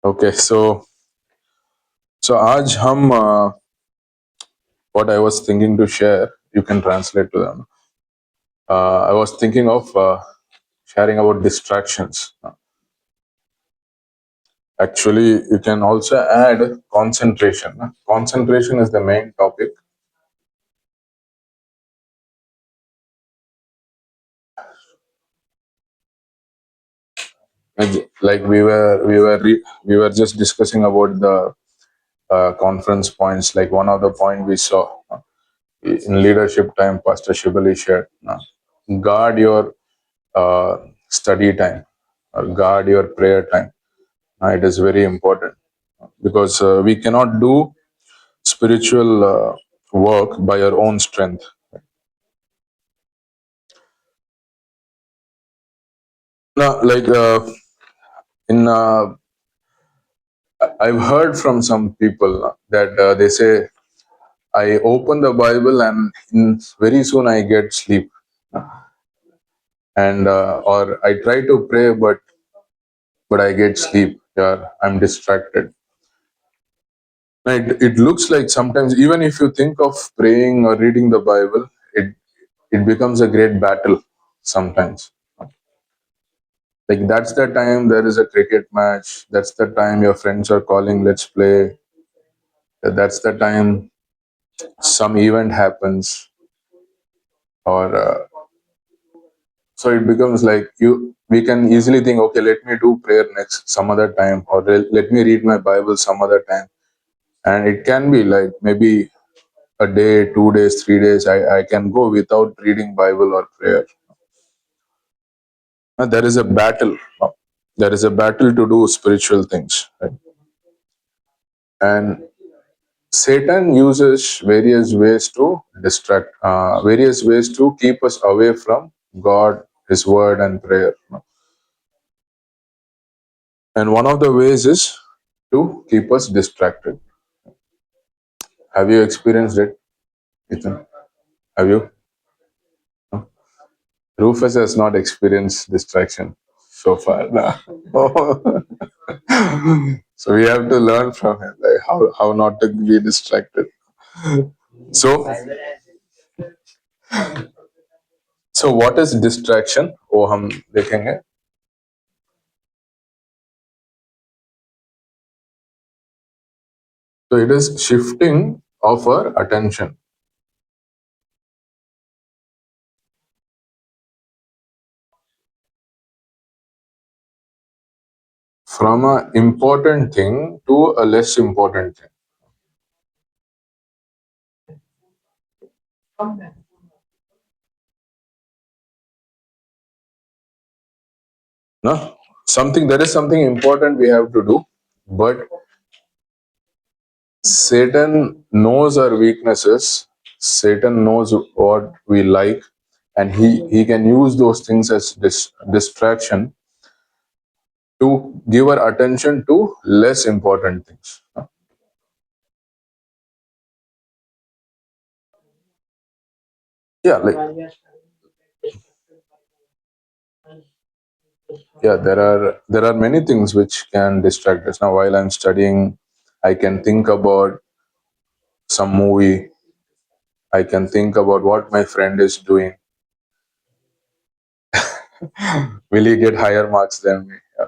Okay, so आज हम what I was thinking to share, you can translate to them. I was thinking of sharing about distractions. Actually, you can also add concentration. Concentration is the main topic. Like we were just discussing about the conference points. Like one of the point we saw in leadership time, Pastor Shibali shared. Guard your uh, study time or guard your prayer time. It is very important because we cannot do spiritual work by our own strength. Now, like in I've heard from some people that they say I open the Bible and very soon I get sleep, and or I try to pray but I get sleep. Yeah, I'm distracted. It looks like sometimes even if you think of praying or reading the Bible, it becomes a great battle sometimes. Like that's the time there is a cricket match. That's the time your friends are calling, let's play. That's the time some event happens, or so it becomes like you. We can easily think, okay, let me do prayer next some other time, or let me read my Bible some other time. And it can be like maybe a day, 2 days, 3 days. I can go without reading Bible or prayer. There is a battle. There is a battle to do spiritual things, right? And Satan uses various ways to various ways to keep us away from God, His Word, and prayer. And one of the ways is to keep us distracted. Have you experienced it, Ethan? Have you? No? Rufus has not experienced distraction so far. No. So we have to learn from him, like how not to be distracted. So, so what is distraction? वो हम देखेंगे. So it is shifting of our attention from an important thing to a less important thing. No? Something there is something important we have to do, but Satan knows our weaknesses. Satan knows what we like, and he can use those things as distraction to give our attention to less important things. Yeah, like yeah, there are many things which can distract us. Now, while I'm studying, I can think about some movie. I can think about what my friend is doing. Will he get higher marks than me? Yeah.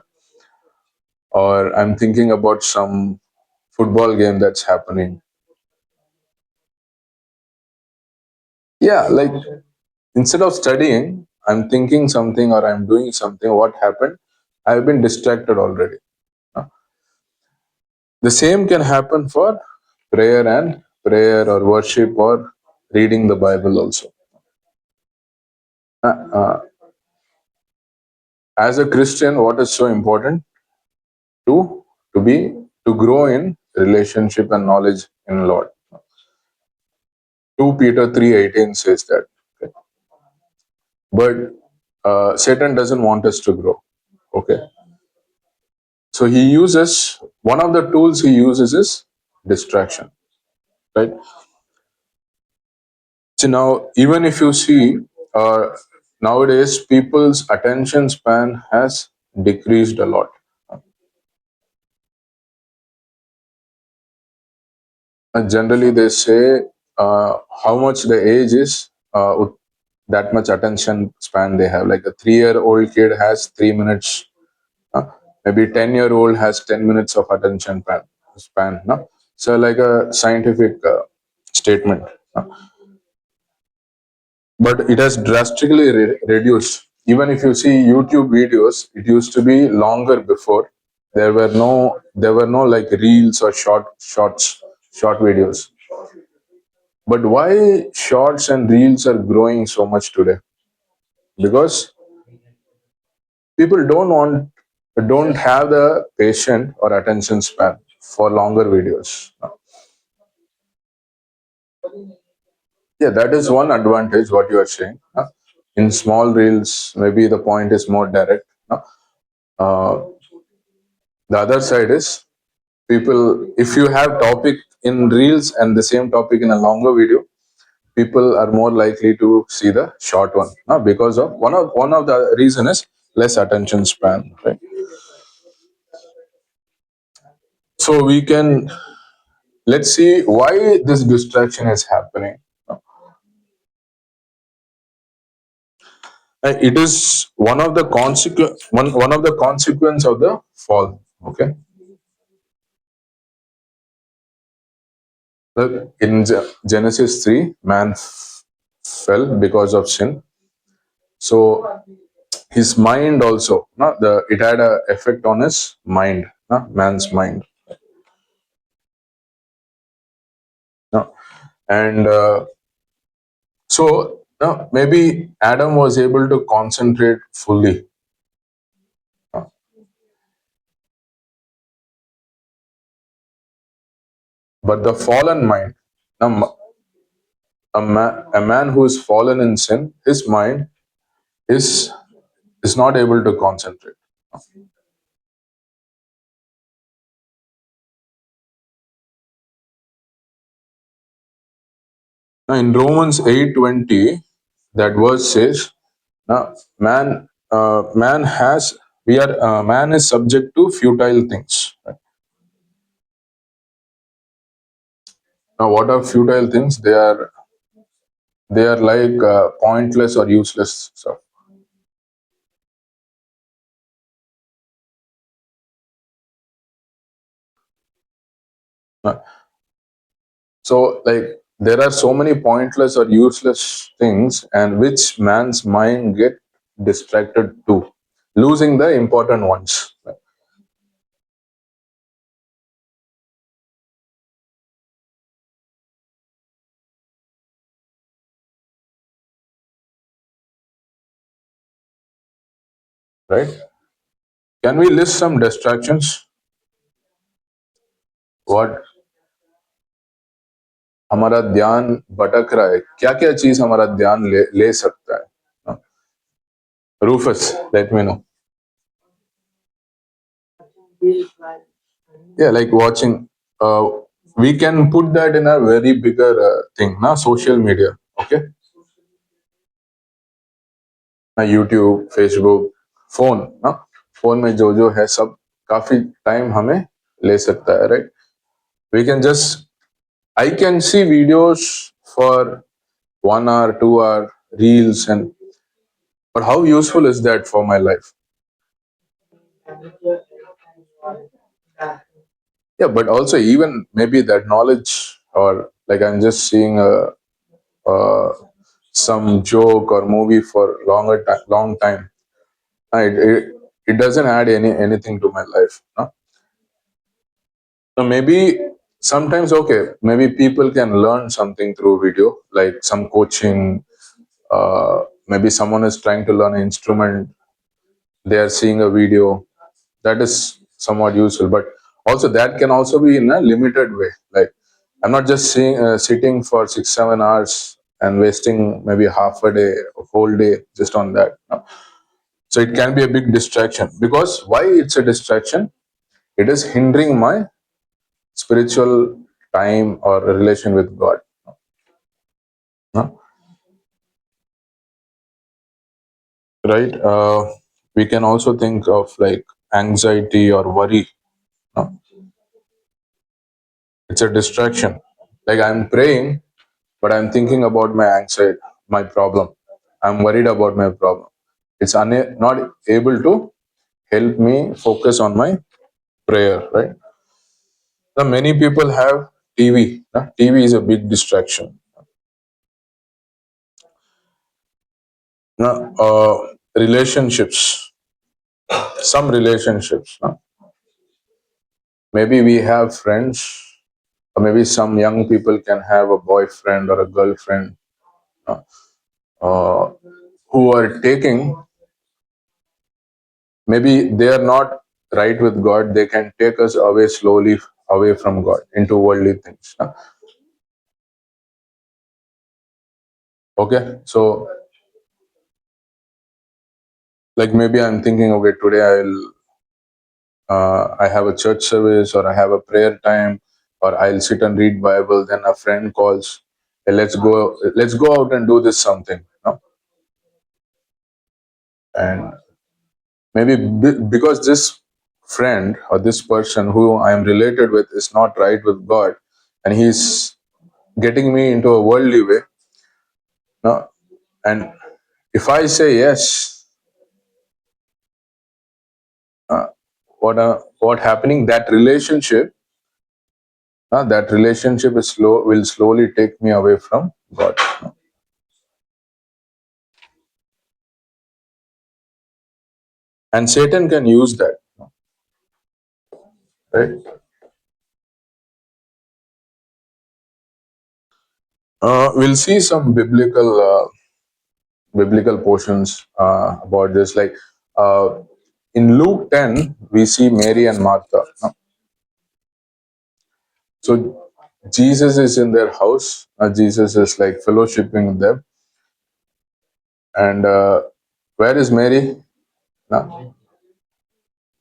Or I'm thinking about some football game that's happening. Yeah, like instead of studying, I'm thinking something or I'm doing something. What happened? I've been distracted already. The same can happen for prayer or worship or reading the Bible also. Uh, uh, as a Christian, what is so important to to be to grow in relationship and knowledge in Lord. 2 Peter 3:18 says that. Okay. But Satan doesn't want us to grow. Okay. So he uses one of the tools he uses is distraction. Right. So now, even if you see, uh, nowadays people's attention span has decreased a lot. Generally, they say how much the age is, that much attention span they have. Like a 3-year-old kid has 3 minutes. Uh, Maybe 10-year-old has 10 minutes of attention span. No? So, like a scientific statement. But it has drastically reduced. Even if you see YouTube videos, it used to be longer before. There were no like reels or short videos. But why shorts and reels are growing so much today? Because people don't have the patient or attention span for longer videos. Yeah, that is one advantage what you are saying. In small reels, maybe the point is more direct. Uh, the other side is, people, if you have topic in reels and the same topic in a longer video, people are more likely to see the short one, because of one of the reason is less attention span, right? So we can, let's see why this distraction is happening. It is one of the consequence of the fall. Okay. Look, in Genesis 3, man fell because of sin. So his mind also, it had a effect on his mind, man's mind. No? And so maybe Adam was able to concentrate fully. uh, But the fallen mind, now, a man who is fallen in sin, his mind is is not able to concentrate. Now, in Romans 8:20, that verse says, "Now, man has we are man is subject to futile things." Right? Now, what are futile things? They are like pointless or useless stuff. Uh, So, like, there are so many pointless or useless things, and which man's mind get distracted to, losing the important ones. Right? Can we list some distractions? What हमारा ध्यान भटक रहा है, क्या क्या चीज हमारा ध्यान ले सकता है? Rufus, let me know. Yeah, like watching. Uh, we can put that in a very bigger thing, social media. Okay, YouTube, Facebook, phone, ना फोन में जो है सब काफी टाइम हमें ले सकता है, right? We can just, I can see videos for 1 hour, 2 hour reels, and but how useful is that for my life? Yeah, but also even maybe that knowledge, or like I'm just seeing uh, some joke or movie for long time. It doesn't add anything to my life. So maybe sometimes, okay, maybe people can learn something through video, like some coaching. Maybe someone is trying to learn an instrument. They are seeing a video that is somewhat useful, but also that can also be in a limited way. Like, I'm not just sitting for 6-7 hours and wasting maybe half a day, a whole day just on that. No. So it can be a big distraction, because why it's a distraction? It is hindering my spiritual time or a relation with God. No. Right? We can also think of like anxiety or worry. No. It's a distraction. Like I'm praying, but I'm thinking about my anxiety, my problem. I'm worried about my problem. It's not able to help me focus on my prayer, right? Now, many people have TV. TV is a big distraction. Now, relationships, some relationships. Maybe we have friends, or maybe some young people can have a boyfriend or a girlfriend uh, uh, who are taking, maybe they are not right with God. They can take us away slowly away from God into worldly things. Okay, so like maybe I'm thinking, okay, today I have a church service or I have a prayer time or I'll sit and read Bible. Then a friend calls, "Hey, let's go out and do this something." And maybe because this friend or this person who I am related with is not right with God, and he's getting me into a worldly way. No? And if I say yes, uh, what happening? That relationship will slowly take me away from God. And Satan can use that, right? We'll see some biblical portions about this. Like uh, in Luke 10, we see Mary and Martha. So Jesus is in their house. Jesus is like fellowshipping with them. And where is Mary? No?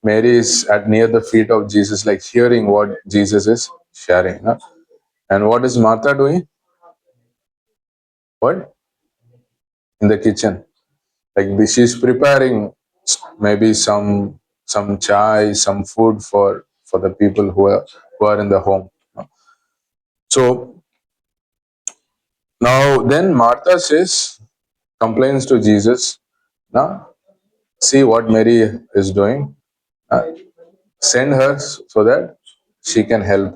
Mary is at near the feet of Jesus, like hearing what Jesus is sharing. No? And what is Martha doing? What? In the kitchen. Like she's preparing maybe some chai, some food for the people who are in the home. So now then Martha complains to Jesus. Now see what Mary is doing. Uh, Send her so that she can help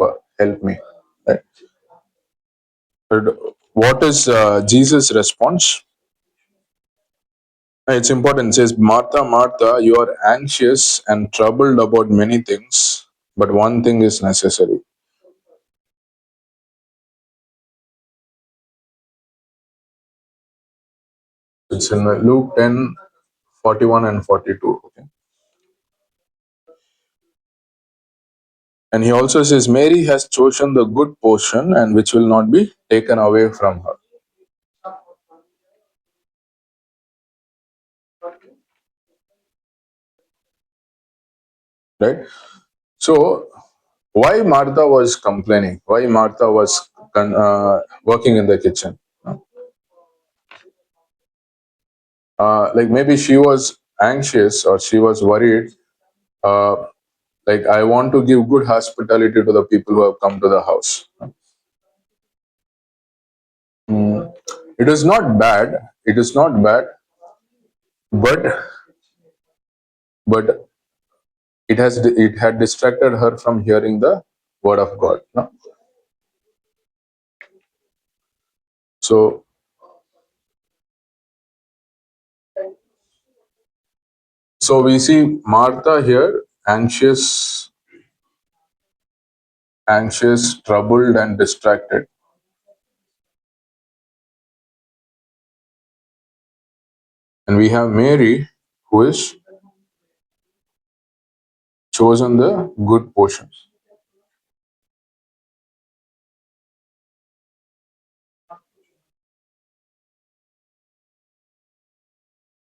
me. Right? But what is Jesus' response? It's important. It says, Martha, Martha, you are anxious and troubled about many things, but one thing is necessary. It's in Luke 10:41 and 42. Okay. And he also says, Mary has chosen the good portion and which will not be taken away from her. Right? So, why Martha was complaining? Why Martha was working in the kitchen? Like maybe she was anxious or she was worried. Uh, like I want to give good hospitality to the people who have come to the house. Mm, it is not bad. It is not bad, but but it had distracted her from hearing the word of God. No? So so we see Martha here anxious, troubled, and distracted, and we have Mary who is chosen the good portion.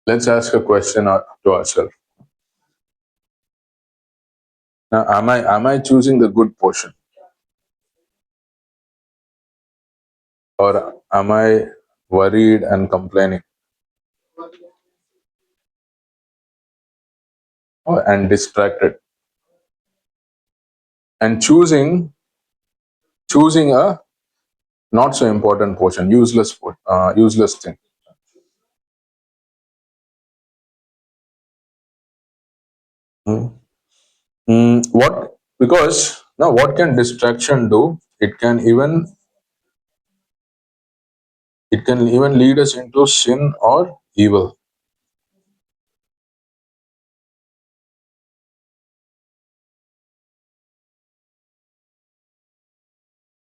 Let's ask a question to ourselves. Now, am I choosing the good portion, or am I worried and complaining and distracted? And choosing a not so important portion, useless thing. Mm. What, because now what can distraction do? It can even lead us into sin or evil.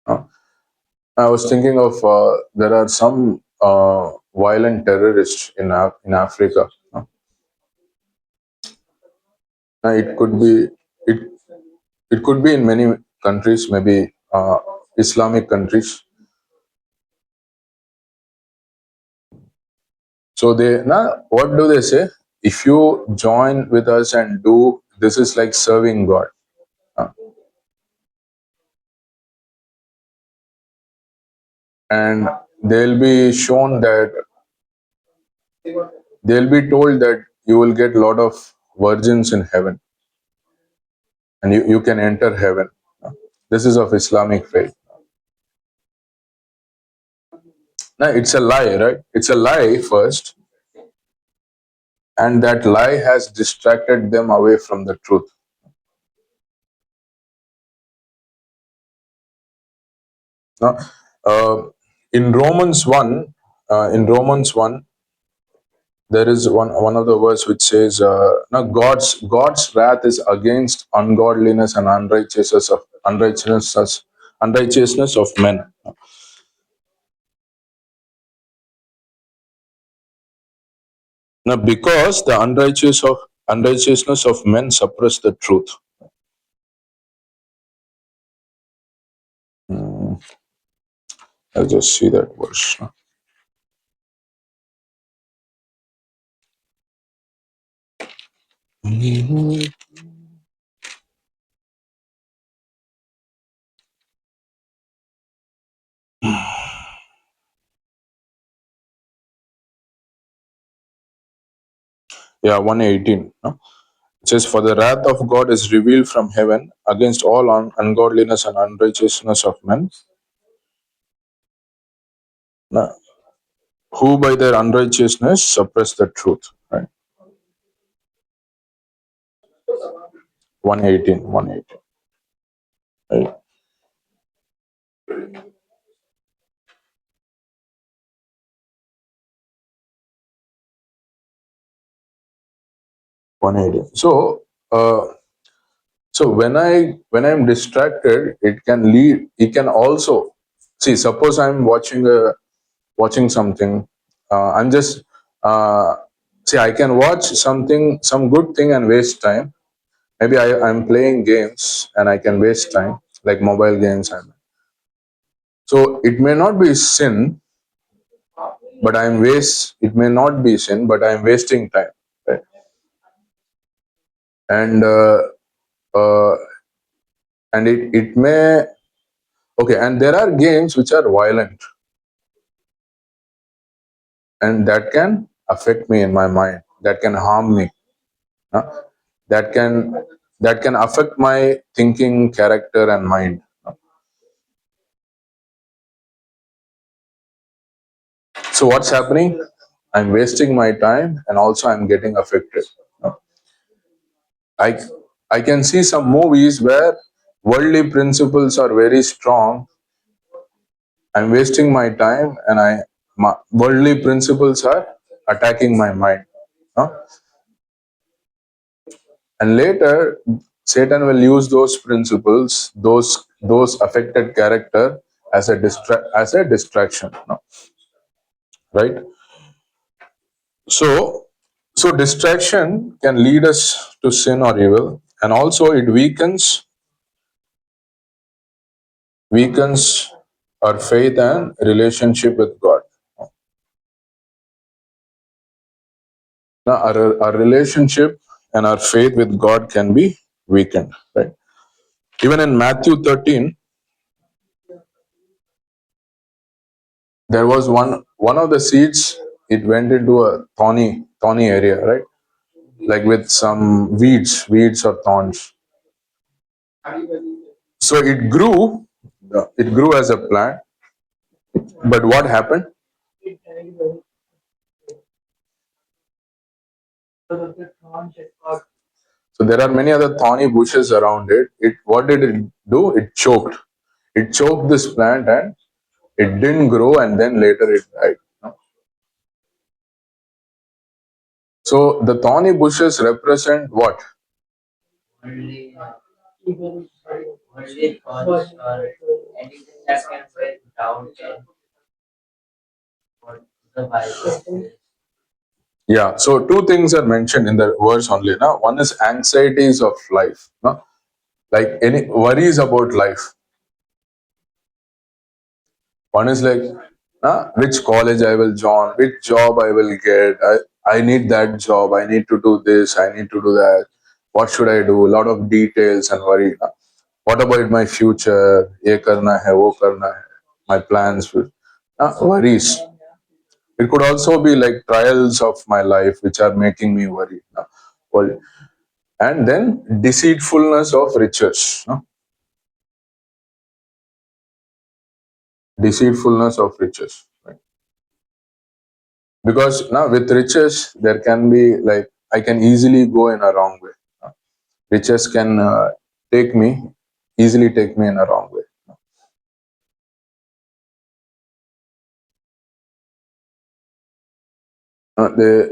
Uh, I was thinking of there are some violent terrorists in Africa. It could be it it could be in many countries, maybe Islamic countries. So they now what do they say? If you join with us and do this, is like serving God. Uh, and they'll be shown that they'll be told that you will get a lot of virgins in heaven, and you can enter heaven. This is of Islamic faith. Now it's a lie, right? It's a lie first, and that lie has distracted them away from the truth. Now, uh, in Romans 1, there is one of the verse which says, now God's wrath is against ungodliness and unrighteousness of men. Now, because the unrighteousness of men suppress the truth. Hmm, I'll just see that verse. 118. No? It says, "For the wrath of God is revealed from heaven against all ungodliness and unrighteousness of men, no, who by their unrighteousness suppress the truth." Right? 118, 118. Right? 118. So when I'm distracted, it can also see. Suppose I'm watching something. I'm just see. I can watch some good thing and waste time. Maybe I'm playing games and I can waste time, like mobile games. And so it may not be sin, but it may not be sin, but I'm wasting time. Right? And uh, it may, okay, and there are games which are violent, and that can affect me in my mind, that can harm me, huh? that can affect my thinking, character, and mind. So what's happening? I'm wasting my time, and also I'm getting affected. I I can see some movies where worldly principles are very strong. I'm wasting my time, and my worldly principles are attacking my mind. Huh? And later, Satan will use those principles, those affected character, as a distraction. No? Right? So distraction can lead us to sin or evil, and also it weakens our faith and relationship with God. Now, our relationship and our faith with God can be weakened. Right? Even in Matthew 13, there was one of the seeds. It went into a thorny area, right? Like with some weeds or thorns. So it grew as a plant, But what happened? So there are many other thorny bushes around it. It what did it do? It choked. It choked this plant and it didn't grow, and then later it died. So the thorny bushes represent what? Yeah. So two things are mentioned in the verse only. Now, one is anxieties of life. No? Like any worries about life. One is like, which college I will join, which job I will get. I need that job. I need to do this. I need to do that. What should I do? A lot of details and worry. What about my future? ये करना है, वो करना है. My plans. Worries. It could also be like trials of my life which are making me worry. Well, and then deceitfulness of riches. Deceitfulness of riches. Right? Because now with riches there can be like I can easily go in a wrong way. Riches can take me easily take me in a wrong way. They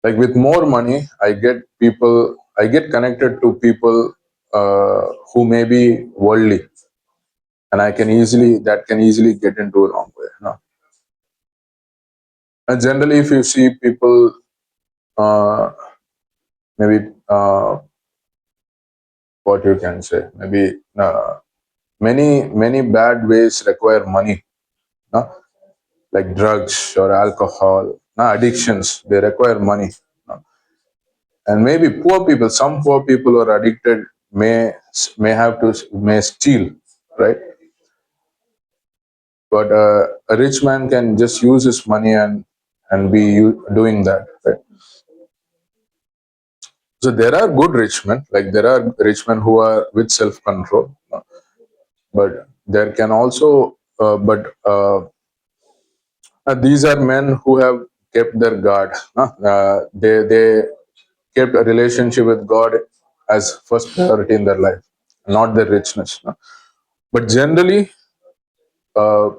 like with more money I get connected to people who may be worldly, and I can easily that can easily get into a wrong way. And generally if you see people uh, maybe what you can say maybe many bad ways require money, no? Like drugs or alcohol, no? Addictions, they require money, no? And maybe poor people, some poor people who are addicted may steal, right? But a rich man can just use his money and be doing that, right? So there are good rich men, like there are rich men who are with self control, but there can also but these are men who have kept their guard. They kept a relationship with God as first priority in their life, not their richness. But generally, uh,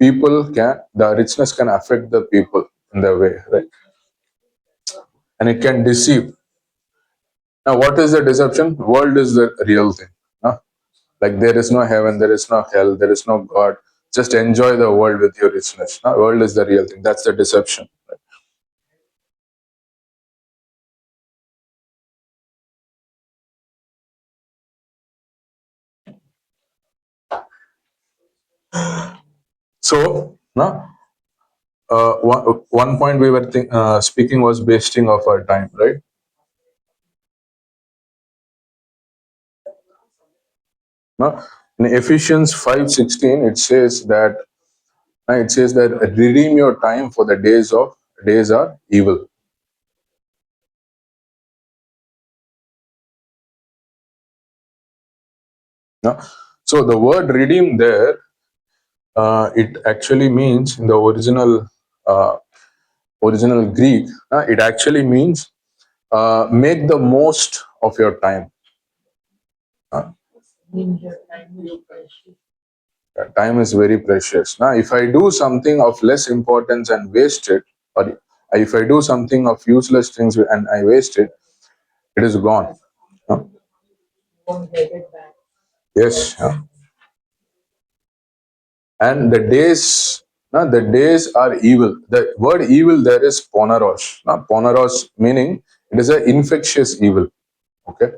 the richness can affect the people in their way, right? And it can deceive. Now, what is the deception? World is the real thing. Huh? Like there is no heaven, there is no hell, there is no God. Just enjoy the world with your richness. World is the real thing. That's the deception. So, no, one point we were speaking was wasting of our time, right? No? In Ephesians 5:16, it says that redeem your time for the days are evil. No? So the word redeem there, it actually means in the uh, original Greek, it actually means make the most of your time. Uh, Time is very precious. Now, if I do something of less importance and waste it, or if I do something of useless things and I waste it, it is gone. Uh, Yes. And the days are evil. The word evil there is poneros. Poneros meaning it is an infectious evil. Okay.